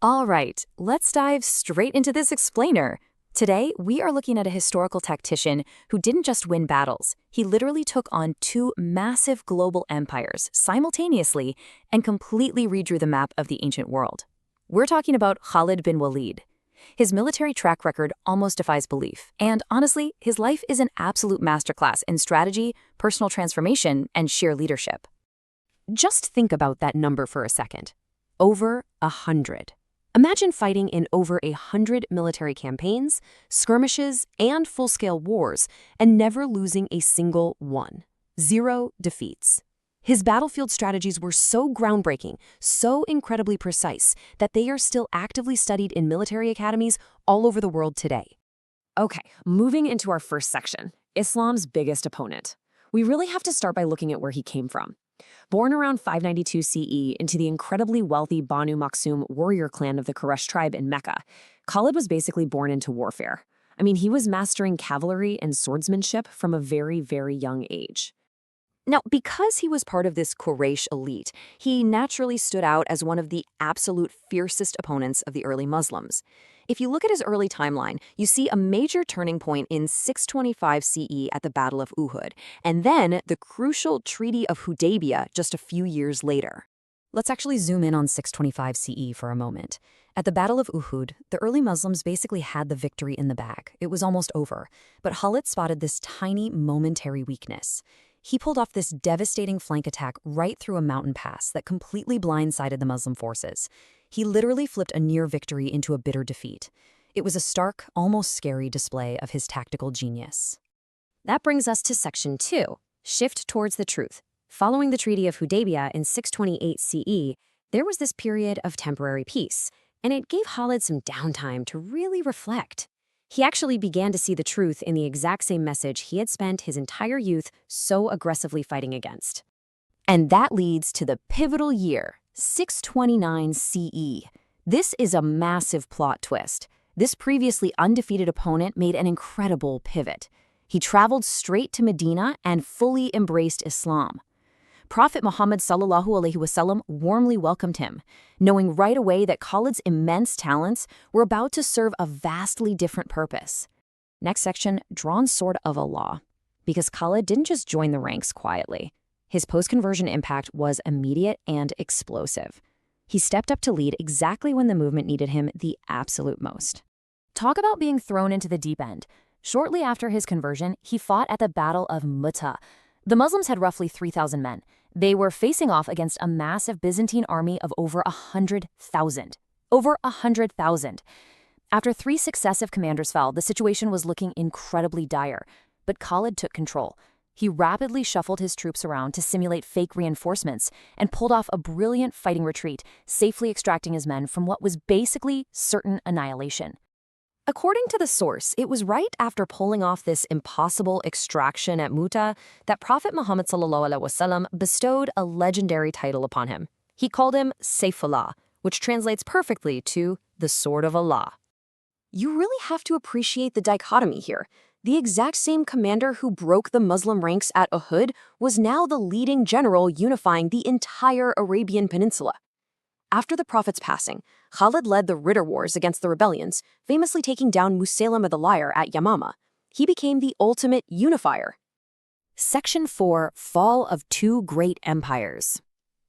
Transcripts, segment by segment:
All right, let's dive straight into this explainer. Today, we are looking at a historical tactician who didn't just win battles. He literally took on two massive global empires simultaneously and completely redrew the map of the ancient world. We're talking about Khalid bin Walid. His military track record almost defies belief, and honestly, his life is an absolute masterclass in strategy, personal transformation, and sheer leadership. Just think about that number for a second. Over 100. Imagine fighting in over 100 military campaigns, skirmishes, and full-scale wars, and never losing a single one. 0 defeats. His battlefield strategies were so groundbreaking, so incredibly precise, that they are still actively studied in military academies all over the world today. Okay, moving into our first section, Islam's biggest opponent. We really have to start by looking at where he came from. Born around 592 CE into the incredibly wealthy Banu Makhzum warrior clan of the Quraysh tribe in Mecca, Khalid was basically born into warfare. He was mastering cavalry and swordsmanship from a very, very young age. Now, because he was part of this Quraysh elite, he naturally stood out as one of the absolute fiercest opponents of the early Muslims. If you look at his early timeline, you see a major turning point in 625 CE at the Battle of Uhud, and then the crucial Treaty of Hudaybiyah just a few years later. Let's actually zoom in on 625 CE for a moment. At the Battle of Uhud, the early Muslims basically had the victory in the bag. It was almost over, but Khalid spotted this tiny momentary weakness. He pulled off this devastating flank attack right through a mountain pass that completely blindsided the Muslim forces. He literally flipped a near victory into a bitter defeat. It was a stark, almost scary display of his tactical genius. That brings us to Section 2, Shift Towards the Truth. Following the Treaty of Hudaybiyah in 628 CE, there was this period of temporary peace, and it gave Khalid some downtime to really reflect. He actually began to see the truth in the exact same message he had spent his entire youth so aggressively fighting against. And that leads to the pivotal year, 629 CE. This is a massive plot twist. This previously undefeated opponent made an incredible pivot. He traveled straight to Medina and fully embraced Islam. Prophet Muhammad ﷺ warmly welcomed him, knowing right away that Khalid's immense talents were about to serve a vastly different purpose. Next section, Drawn Sword of Allah. Because Khalid didn't just join the ranks quietly. His post-conversion impact was immediate and explosive. He stepped up to lead exactly when the movement needed him the absolute most. Talk about being thrown into the deep end. Shortly after his conversion, he fought at the Battle of Mu'tah. The Muslims had roughly 3,000 men. They were facing off against a massive Byzantine army of over 100,000. Over 100,000. After 3 successive commanders fell, the situation was looking incredibly dire. But Khalid took control. He rapidly shuffled his troops around to simulate fake reinforcements and pulled off a brilliant fighting retreat, safely extracting his men from what was basically certain annihilation. According to the source, it was right after pulling off this impossible extraction at Mu'tah that Prophet Muhammad ﷺ bestowed a legendary title upon him. He called him Saifullah, which translates perfectly to the Sword of Allah. You really have to appreciate the dichotomy here. The exact same commander who broke the Muslim ranks at Uhud was now the leading general unifying the entire Arabian Peninsula. After the Prophet's passing, Khalid led the Ridder Wars against the rebellions, famously taking down Musaylimah the Liar at Yamama. He became the ultimate unifier. Section 4, Fall of Two Great Empires.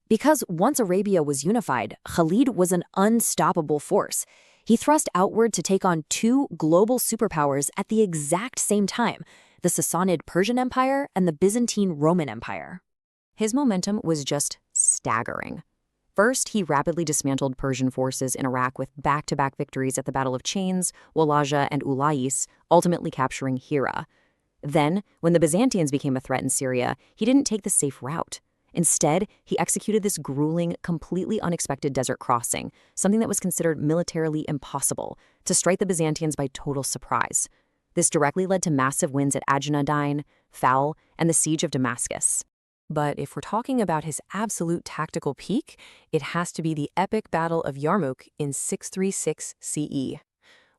Because once Arabia was unified, Khalid was an unstoppable force. He thrust outward to take on 2 global superpowers at the exact same time, the Sassanid Persian Empire and the Byzantine Roman Empire. His momentum was just staggering. First, he rapidly dismantled Persian forces in Iraq with back-to-back victories at the Battle of Chains, Walaja, and Ulais, ultimately capturing Hira. Then, when the Byzantines became a threat in Syria, he didn't take the safe route. Instead, he executed this grueling, completely unexpected desert crossing, something that was considered militarily impossible, to strike the Byzantines by total surprise. This directly led to massive wins at Ajnadayn, Faul, and the Siege of Damascus. But if we're talking about his absolute tactical peak, it has to be the epic Battle of Yarmouk in 636 CE.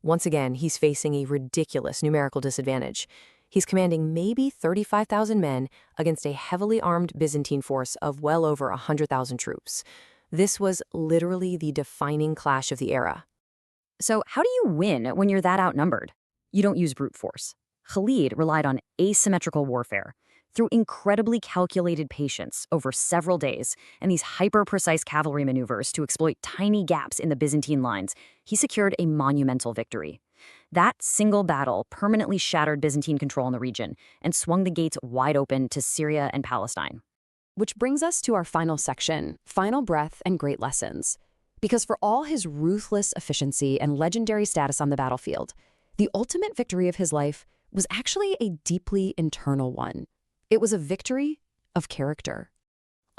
Once again, he's facing a ridiculous numerical disadvantage. He's commanding maybe 35,000 men against a heavily armed Byzantine force of well over 100,000 troops. This was literally the defining clash of the era. So how do you win when you're that outnumbered? You don't use brute force. Khalid relied on asymmetrical warfare. Through incredibly calculated patience over several days and these hyper-precise cavalry maneuvers to exploit tiny gaps in the Byzantine lines, he secured a monumental victory. That single battle permanently shattered Byzantine control in the region and swung the gates wide open to Syria and Palestine. Which brings us to our final section, Final Breath and Great Lessons. Because for all his ruthless efficiency and legendary status on the battlefield, the ultimate victory of his life was actually a deeply internal one. It was a victory of character.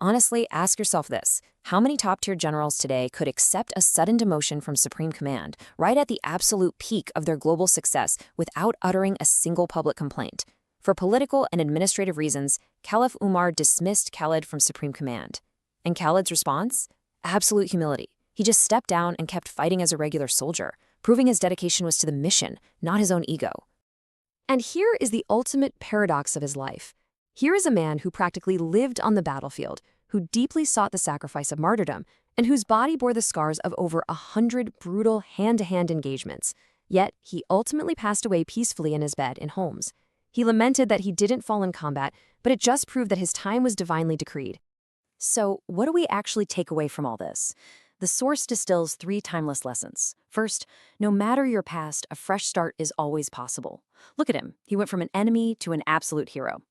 Honestly, ask yourself this. How many top-tier generals today could accept a sudden demotion from Supreme Command right at the absolute peak of their global success without uttering a single public complaint? For political and administrative reasons, Caliph Umar dismissed Khalid from Supreme Command. And Khalid's response? Absolute humility. He just stepped down and kept fighting as a regular soldier, proving his dedication was to the mission, not his own ego. And here is the ultimate paradox of his life. Here is a man who practically lived on the battlefield, who deeply sought the sacrifice of martyrdom, and whose body bore the scars of over 100 brutal hand-to-hand engagements. Yet he ultimately passed away peacefully in his bed in Homs. He lamented that he didn't fall in combat, but it just proved that his time was divinely decreed. So, what do we actually take away from all this? The source distills 3 timeless lessons. First, no matter your past, a fresh start is always possible. Look at him. He went from an enemy to an absolute hero.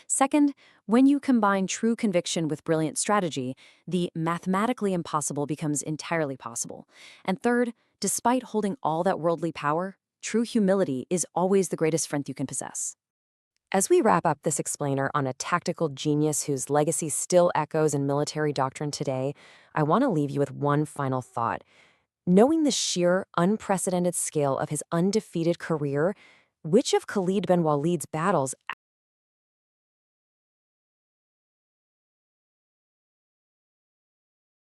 Second, when you combine true conviction with brilliant strategy, the mathematically impossible becomes entirely possible. And third, despite holding all that worldly power, true humility is always the greatest strength you can possess. As we wrap up this explainer on a tactical genius whose legacy still echoes in military doctrine today, I want to leave you with one final thought. Knowing the sheer, unprecedented scale of his undefeated career, which of Khalid bin Walid's battles